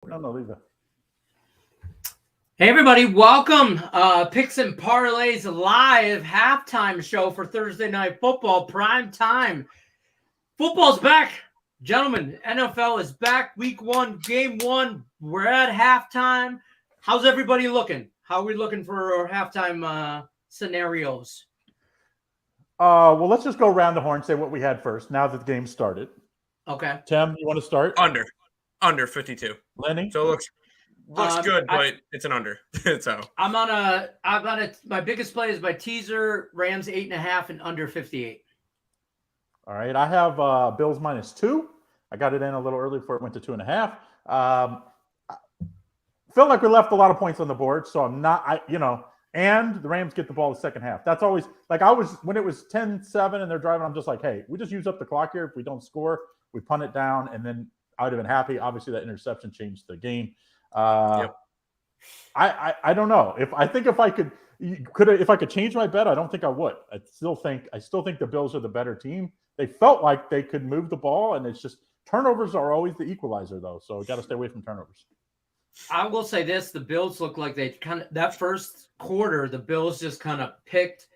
No, leave it. Hey everybody, welcome. Picks and Parlays live halftime show for Thursday Night Football, prime time. Football's back. Gentlemen, NFL is back. Week 1, game 1. We're at halftime. How's everybody looking? How are we looking for our halftime scenarios? Well, let's just go around the horn, say what we had first, now that the game started. Okay. Tim, you want to start? Under 52. Lenny? So it looks good, but it's an under. So I'm on a my biggest play is my teaser, Rams 8.5 and under 58. All right. I have Bills -2. I got it in a little early before it went to 2.5. Feel like we left a lot of points on the board, so I'm not, and the Rams get the ball the second half. That's always like when it was 10-7 and they're driving, I'm just like, hey, we just use up the clock here. If we don't score, we punt it down, and then I would have been happy. Obviously, that interception changed the game. Yep. I don't know if I could change my bet. I don't think I would. I still think the Bills are the better team. They felt like they could move the ball, and it's just turnovers are always the equalizer, though. So we got to stay away from turnovers. I will say this: the Bills look like they that first quarter, the Bills just kind of picked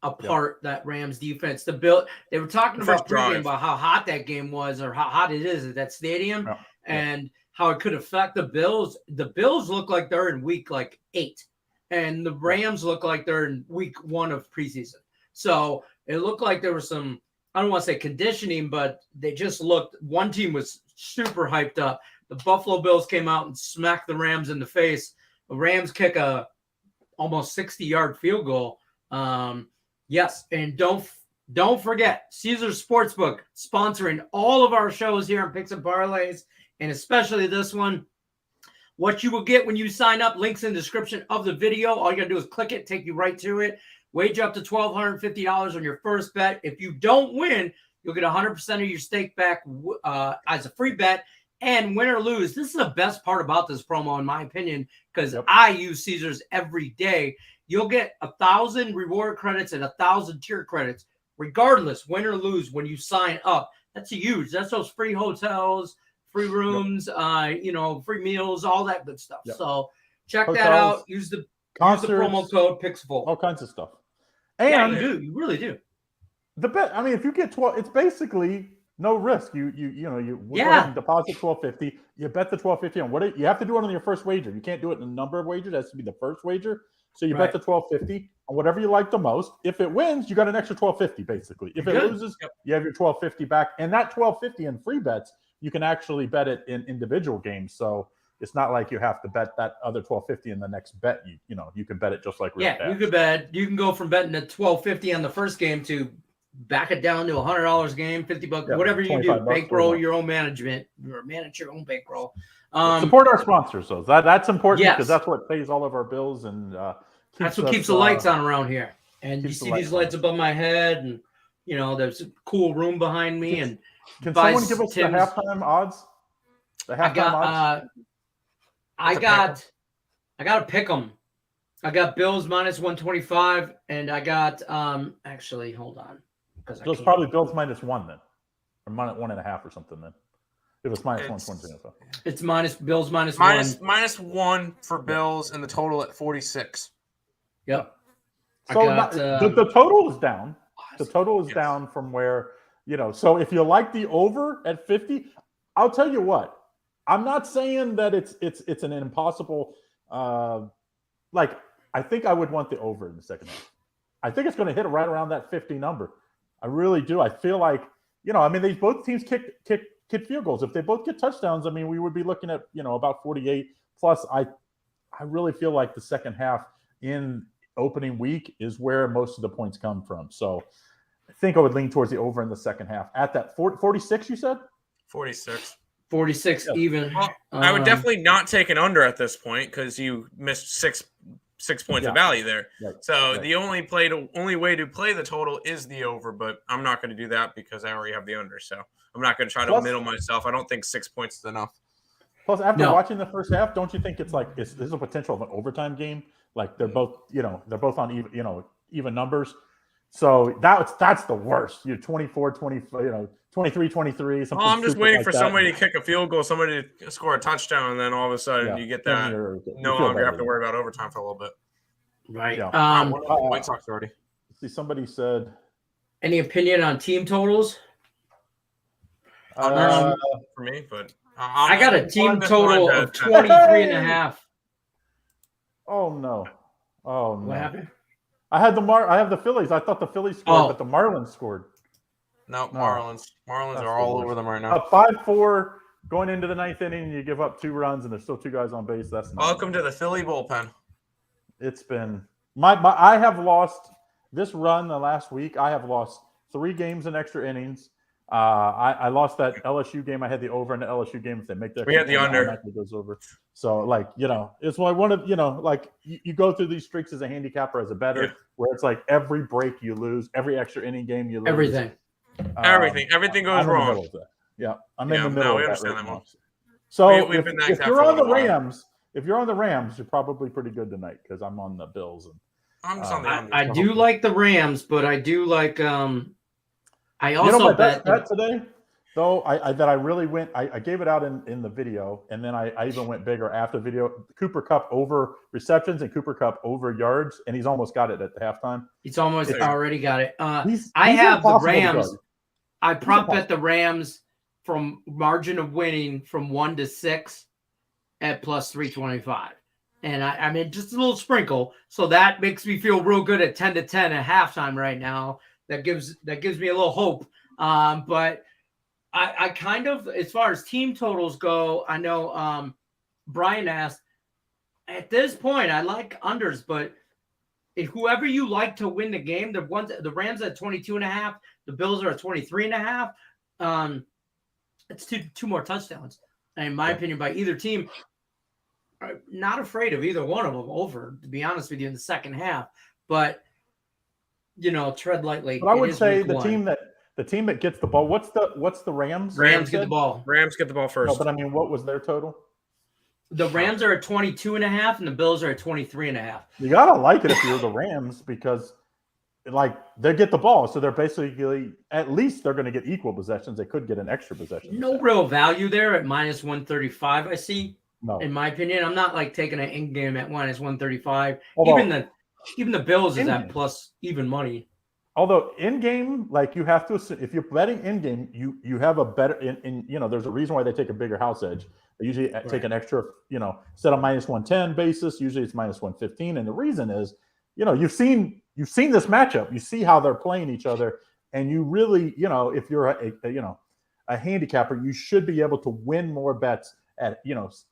apart that Rams defense. They were talking about pregame about how hot that game was, or how hot it is at that stadium, and how it could affect the Bills. The Bills look like they're in week 8, and the Rams look like they're in week 1 of preseason. So it looked like there was some, I don't want to say conditioning, but they just looked, one team was super hyped up. The Buffalo Bills came out and smacked the Rams in the face. The Rams kick a almost 60-yard field goal. Yes, and don't forget, Caesars Sportsbook sponsoring all of our shows here on Picks and Parlays, and especially this one. What you will get when you sign up, links in the description of the video. All you got to do is click it, take you right to it. Wager up to $1,250 on your first bet. If you don't win, you'll get 100% of your stake back as a free bet. And win or lose, this is the best part about this promo, in my opinion, because I use Caesars every day. You'll get 1,000 reward credits and 1,000 tier credits, regardless, win or lose, when you sign up. That's huge. That's those free hotels, free rooms, free meals, all that good stuff. So check that out. Use the promo code PIXFUL. All kinds of stuff. And you do. You really do. The bet. I mean, if you get 12, it's basically no risk. You go ahead and deposit $1,250. You bet the $1,250 on what you have to do it on your first wager. You can't do it in a number of wagers. It has to be the first wager. So you bet the $1,250 on whatever you like the most. If it wins, you got an extra $1,250 basically. If it loses, you have your $1,250 back. And that $1,250 in free bets, you can actually bet it in individual games. So it's not like you have to bet that other $1,250 in the next bet. You can bet it just like real cash. You can go from betting at $1,250 on the first game to back it down to $100 a game, $50, whatever you do. Bankroll your own management, or manage your own bankroll. Support our sponsors, though. That's important because that's what pays all of our bills, and that's what keeps the lights on around here. And you see these lights above my head, and there's a cool room behind me. And can someone give us the halftime odds? odds. I got to pick them. I got Bills -125, and I got actually hold on. So it's probably Bills -1 then, or -1.5 or something then. It was -120. It's Bills -1. -1 for Bills, and the total at 46. Yep. So the total is down. The total is down from where So if you like the over at 50, I'll tell you what. I'm not saying that it's an impossible. I think I would want the over in the second half. I think it's going to hit right around that 50 number. I really do. I feel like these both teams kick field goals. If they both get touchdowns, we would be looking at about 48 plus. I really feel like the second half in opening week is where most of the points come from. So I think I would lean towards the over in the second half at that 46. You said 46. 46 even. Well, I would definitely not take an under at this point because you missed six points of value there. So the only way to play the total is the over, but I'm not going to do that because I already have the under. So I'm not going to try to middle myself. I don't think 6 points is enough. Plus, after watching the first half, don't you think it's like this is a potential of an overtime game? Like they're both on even numbers. So that's the worst. You're 24, 20, 23, 23. Well, I'm just waiting for somebody to kick a field goal, somebody to score a touchdown, and then all of a sudden you get that. No longer have to worry about overtime for a little bit. Right. Yeah. White Sox already. See, somebody said. Any opinion on team totals? For me, but I got a team total of 23.5. Oh no! Oh no! What happened? I have the Phillies. I thought the Phillies scored, but the Marlins scored. No, Marlins are all over them right now. Up 5-4 going into the ninth inning, and you give up 2 runs, and there's still 2 guys on base. That's not welcome to the Philly bullpen. It's been I have lost this run the last week. I have lost 3 games in extra innings. I lost that LSU game. I had the over in the LSU game. If they make that, we had the under. It goes over. So, it's like one of you go through these streaks as a handicapper, as a bettor, where it's like every break you lose, every extra inning game you lose, everything goes wrong. Yeah, I'm in the middle. We of understand that that one. So if you're on the Rams, you're probably pretty good tonight because I'm on the Bills. And I'm just on the under. I do like the Rams, but I do like. I also bet today. Though I really went, I gave it out in the video, and then I even went bigger after the video. Cooper Kupp over receptions and Cooper Kupp over yards, and he's almost got it at the halftime. He's almost already got it. I have the Rams. I prop bet the Rams from margin of winning from 1 to 6 at plus 325. And I mean, just a little sprinkle. So that makes me feel real good at 10 to 10 at halftime right now. That gives me a little hope. But I kind of, as far as team totals go, I know Brian asked, at this point, I like unders, but if whoever you like to win the game, the Rams are at 22.5, the Bills are at 23.5. It's two more touchdowns. And in my opinion, by either team, I'm not afraid of either one of them over, to be honest with you, in the second half. But tread lightly. But I would say the team that gets the ball. What's the Rams? Rams get the ball. Rams get the ball first. No, but I mean, what was their total? The Rams are at 22.5, and the Bills are at 23.5. You gotta like it if you're the Rams because, they get the ball, so they're basically at least they're going to get equal possessions. They could get an extra possession. No real value there at minus 135. I see. No, in my opinion, I'm not taking an in game at minus 135. Although, even the Bills is at plus even money. Although in game, you have to assume, if you're betting in game, you have a better there's a reason why they take a bigger house edge. They usually take an extra, instead of minus 110 basis, usually it's minus 115. And the reason is, you've seen this matchup, you see how they're playing each other, and you really, if you're a handicapper, you should be able to win more bets at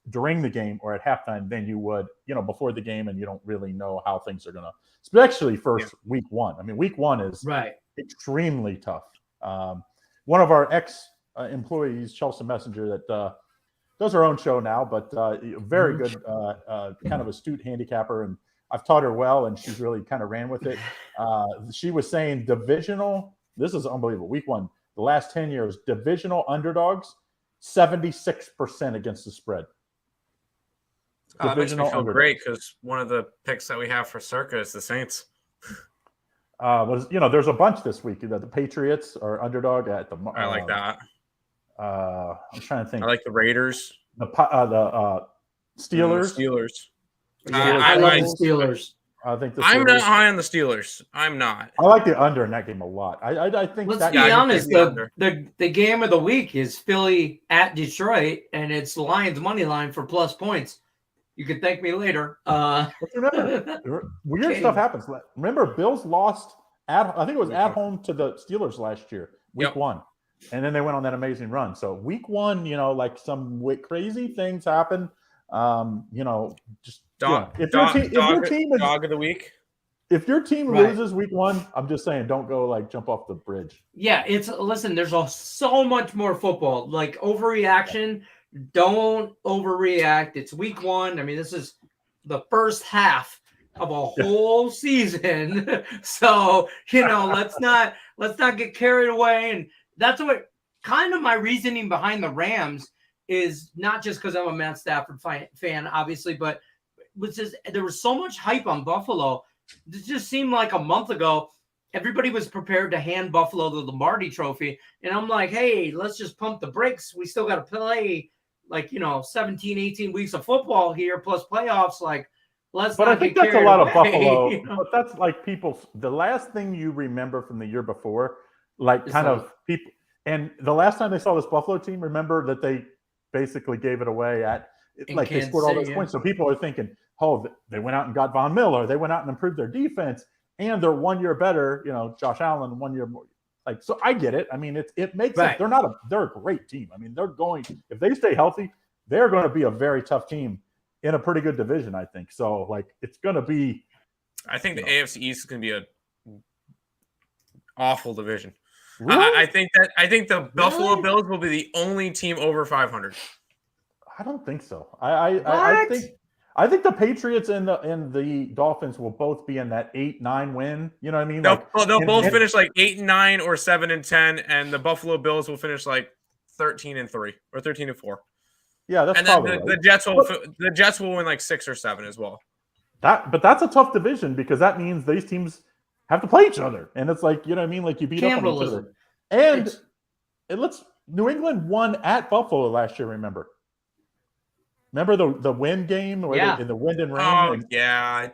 during the game or at halftime than you would before the game, and you don't really know how things are gonna, especially week 1. I mean, week 1 is extremely tough. One of our ex-employees, Chelsea Messenger, that does her own show now, but very good, kind of astute handicapper, and I've taught her well, and she's really kind of ran with it. She was saying divisional. This is unbelievable. Week 1, the last 10 years, divisional underdogs. 76% against the spread. That makes me feel great because one of the picks that we have for Circa is the Saints. There's a bunch this week. The Patriots are underdog at the. I like that. I'm trying to think. I like the Raiders. The Steelers. I love the Steelers. I think I'm not high on the Steelers. I'm not. I like the under in that game a lot. I think. Let's be honest. The game of the week is Philly at Detroit, and it's Lions money line for plus points. You can thank me later. Remember, weird stuff happens. Remember, Bills lost I think it was at home to the Steelers last year, week 1, and then they went on that amazing run. So week 1, some crazy things happen. Just. Dog of the week. If your team loses week 1, I'm just saying, don't go jump off the bridge. Yeah, listen. There's so much more football. Overreaction. Don't overreact. It's week 1. I mean, this is the first half of a whole season. So let's not get carried away. And that's what kind of my reasoning behind the Rams is, not just because I'm a Matt Stafford fan, obviously, but there was so much hype on Buffalo. It just seemed like a month ago everybody was prepared to hand Buffalo the Lombardi Trophy, and I'm like, hey, let's just pump the brakes. We still got to play 17, 18 weeks of football here plus playoffs. Like, let's. But not I think get that's a carried lot away, of Buffalo. you know? But that's like the last thing you remember from the year before, like It's kind like, of people. And the last time they saw this Buffalo team, remember that they basically gave it away like they scored all those points. So people are thinking, oh, they went out and got Von Miller. They went out and improved their defense, and they're 1 year better. Josh Allen 1 year more. Like, so I get it. I mean, it makes sense. They're a great team. I mean, if they stay healthy, they're going to be a very tough team in a pretty good division, I think. So, like, it's going to be. I think the AFC East is going to be a awful division. Really? I think the Buffalo Bills will be the only team over 500. I don't think so. I think the Patriots and the Dolphins will both be in that 8-9 win. You know what I mean? They'll both finish like 8-9 or 7-10, and the Buffalo Bills will finish like 13-3 or 13-4. Yeah, that's probably right. The Jets will win like 6 or 7 as well. But that's a tough division because that means these teams have to play each other, and it's like, you know what I mean? Like, you beat up on each other. And New England won at Buffalo last year. Remember the wind game in the wind and rain?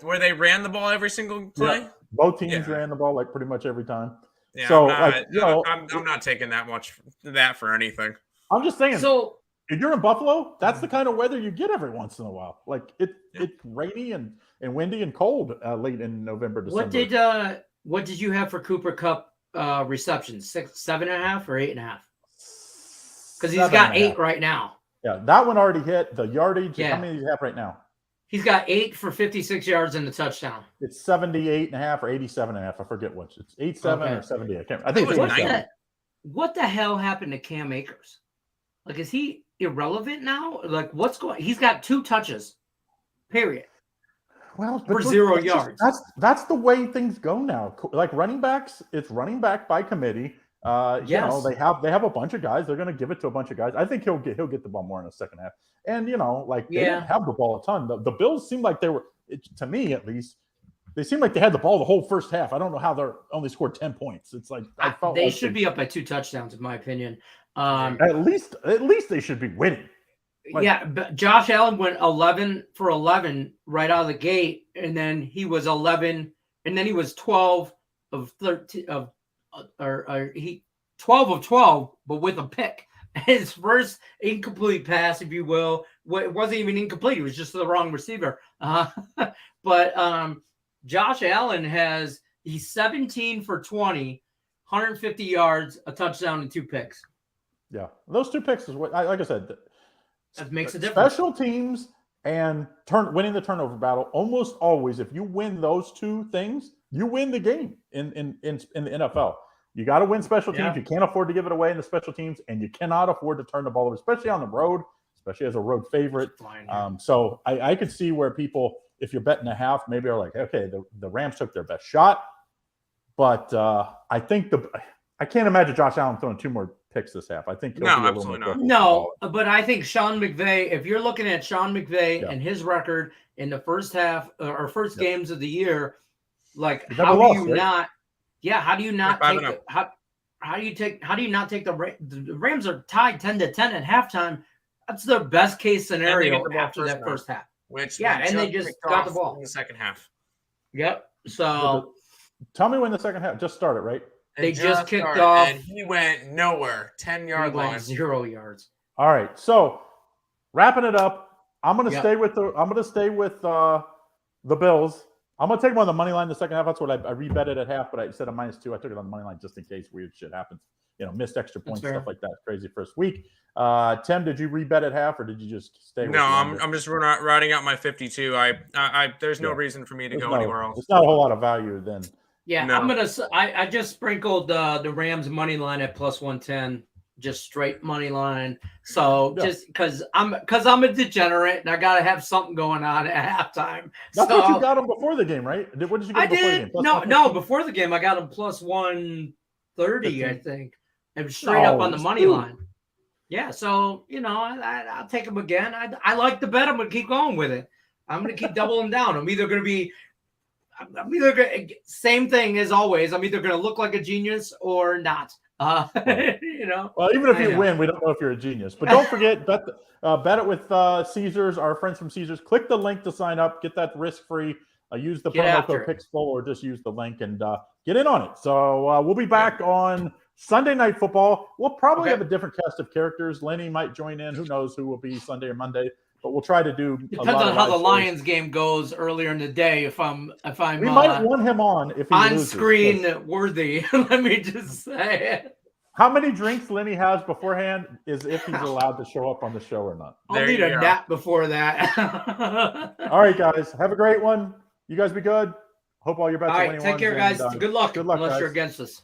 Where they ran the ball every single play. Yeah. Both teams ran the ball like pretty much every time. Yeah, so I'm not taking that for anything. I'm just saying. So if you're in Buffalo, that's the kind of weather you get every once in a while. Like, it's rainy and windy and cold late in November, December. What did you have for Cooper Kupp receptions? 7.5 or 8.5? Because he's got 8 right now. Yeah, that one already hit the yardage. Yeah. How many do you have right now? He's got 8 for 56 yards and a touchdown. It's 78.5 or 87.5. I forget which. It's 87 or 70. I think it's 87. What the hell happened to Cam Akers? Like, is he irrelevant now? Like, what's going? He's got 2 touches. Period. Well, for 0 yards. That's the way things go now. Like, running backs, it's running back by committee. They have a bunch of guys. They're going to give it to a bunch of guys. I think he'll get the ball more in the second half. And they didn't have the ball a ton. The Bills seemed like they were, to me at least, they seemed like they had the ball the whole first half. I don't know how they only scored 10 points. It's like they should be up by 2 touchdowns, in my opinion. At least they should be winning. But Josh Allen went 11 for 11 right out of the gate, and then he was 11, and then he was 12 of 13 12 of 12, but with a pick. His first incomplete pass, if you will, it wasn't even incomplete. It was just the wrong receiver. But Josh Allen he's 17 for 20, 150 yards, a touchdown, and 2 picks. Yeah, those 2 picks is what, like I said, that makes a difference. Special teams and winning the turnover battle. Almost always, if you win those 2 things, you win the game in the NFL. You got to win special teams. You can't afford to give it away in the special teams, and you cannot afford to turn the ball over, especially on the road, especially as a road favorite. So I could see where people, if you're betting a half, maybe are like, okay, the Rams took their best shot, but I think I can't imagine Josh Allen throwing 2 more picks this half. I think absolutely not. No, but I think Sean McVay, if you're looking at Sean McVay and his record in the first half or first games of the year, like, how do you not take the Rams are tied 10-10 at halftime. That's their best case scenario after that first half. And they just got the ball in the second half. Yep. So tell me when the second half just started, right? They just kicked off, and he went nowhere. 10-yard line, 0 yards. All right, so wrapping it up, I'm going to stay with the Bills. I'm going to take them on the money line in the second half. That's what I rebet it at half, but I said a -2. I took it on the money line just in case weird shit happens. Missed extra points, stuff like that. Crazy first week. Tim, did you rebet at half, or did you just stay? No, I'm just riding out my 52. There's no reason for me to go anywhere else. It's not a whole lot of value then. Yeah, no. I just sprinkled the Rams money line at +110, just straight money line. So just because I'm a degenerate and I gotta have something going on at halftime. That's what you got them before the game, right? What did you get before the game? No, before the game I got them +130, I think, and straight up on the money line. Yeah, so I'll take them again. I like the bet. I'm gonna keep going with it. I'm gonna keep doubling down. I'm either gonna be I'm either gonna, same thing as always. I'm either going to look like a genius or not. You know. Well, even if you win, we don't know if you're a genius. But don't forget, bet it with Caesars, our friends from Caesars. Click the link to sign up. Get that risk-free. Use the promo code PIXFUL or just use the link and get in on it. So we'll be back on Sunday Night Football. We'll probably have a different cast of characters. Lenny might join in. Who knows who will be Sunday or Monday? But we'll try to do. Depends on how the Lions game goes earlier in the day. If I'm we might want him on if he on loses, screen worthy. Let me just say. How many drinks Lenny has beforehand is if he's allowed to show up on the show or not. I'll need a nap before that. All right, guys. Have a great one. You guys be good. Hope all your bets are winning. Take care, guys. Good luck. Good luck, unless guys. you're against us.